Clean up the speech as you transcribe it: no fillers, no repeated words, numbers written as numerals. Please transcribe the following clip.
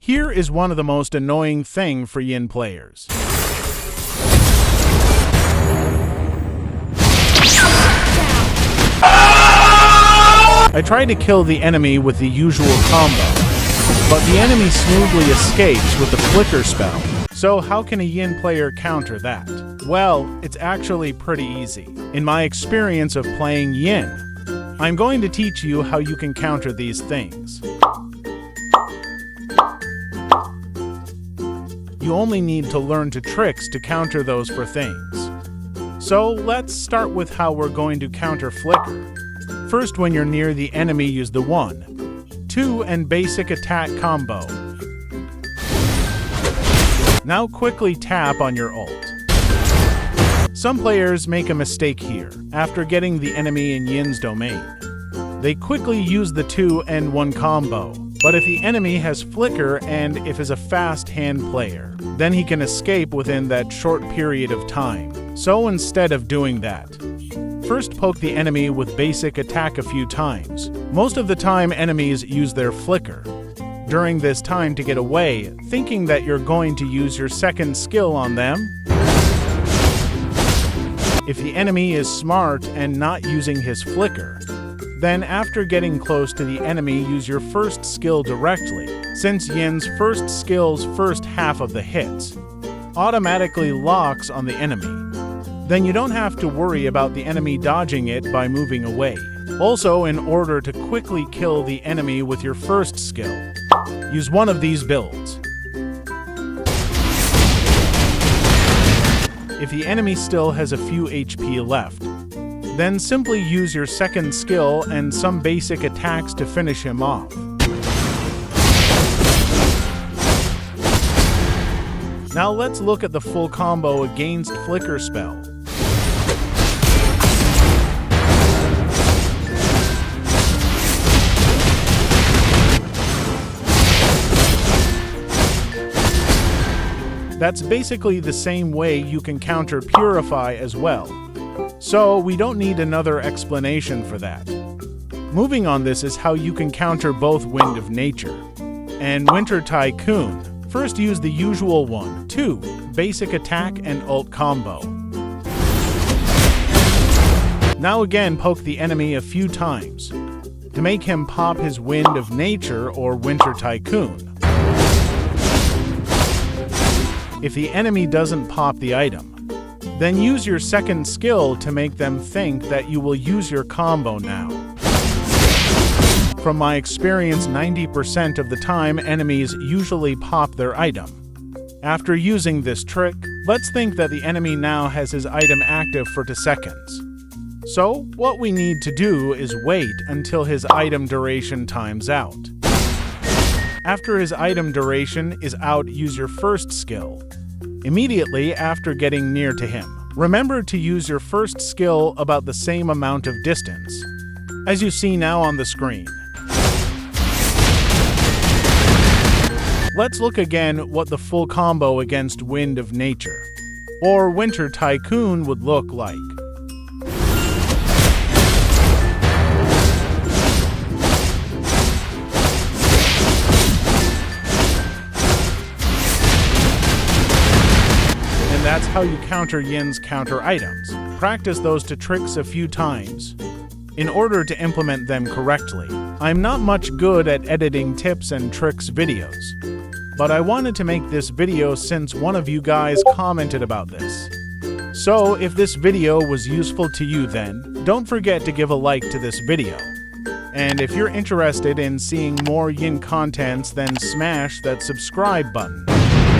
Here is one of the most annoying thing for Yin players. I tried to kill the enemy with the usual combo, but the enemy smoothly escapes with the flicker spell. So how can a Yin player counter that? Well, it's actually pretty easy. In my experience of playing Yin, I'm going to teach you how you can counter these things. You only need to learn tricks to counter those for things. So let's start with how we're going to counter flicker. First, when you're near the enemy, use the 1, 2, and basic attack combo. Now quickly tap on your ult. Some players make a mistake here. After getting the enemy in Yin's domain, they quickly use the 2 and 1 combo. But if the enemy has flicker and if is a fast hand player, then he can escape within that short period of time. So instead of doing that, first poke the enemy with basic attack a few times. Most of the time enemies use their flicker during this time to get away, thinking that you're going to use your second skill on them. If the enemy is smart and not using his flicker, then after getting close to the enemy, use your first skill directly, since Yin's first skill's first half of the hits automatically locks on the enemy. Then you don't have to worry about the enemy dodging it by moving away. Also, in order to quickly kill the enemy with your first skill, use one of these builds. If the enemy still has a few HP left, then simply use your second skill and some basic attacks to finish him off. Now let's look at the full combo against flicker spell. That's basically the same way you can counter Purify as well. So we don't need another explanation for that. Moving on, this is how you can counter both Wind of Nature and Winter Tycoon. First, use the usual 1, 2, basic attack and ult combo. Now again, poke the enemy a few times to make him pop his Wind of Nature or Winter Tycoon. If the enemy doesn't pop the item, then use your second skill to make them think that you will use your combo now. From my experience, 90% of the time enemies usually pop their item. After using this trick, let's think that the enemy now has his item active for 2 seconds. So what we need to do is wait until his item duration times out. After his item duration is out, use your first skill immediately after getting near to him. Remember to use your first skill about the same amount of distance, as you see now on the screen. Let's look again what the full combo against Wind of Nature or Winter Tycoon would look like. That's how you counter Yin's counter items. Practice those tricks a few times in order to implement them correctly. I'm not much good at editing tips and tricks videos, but I wanted to make this video since one of you guys commented about this. So if this video was useful to you, then don't forget to give a like to this video. And if you're interested in seeing more Yin contents, then smash that subscribe button.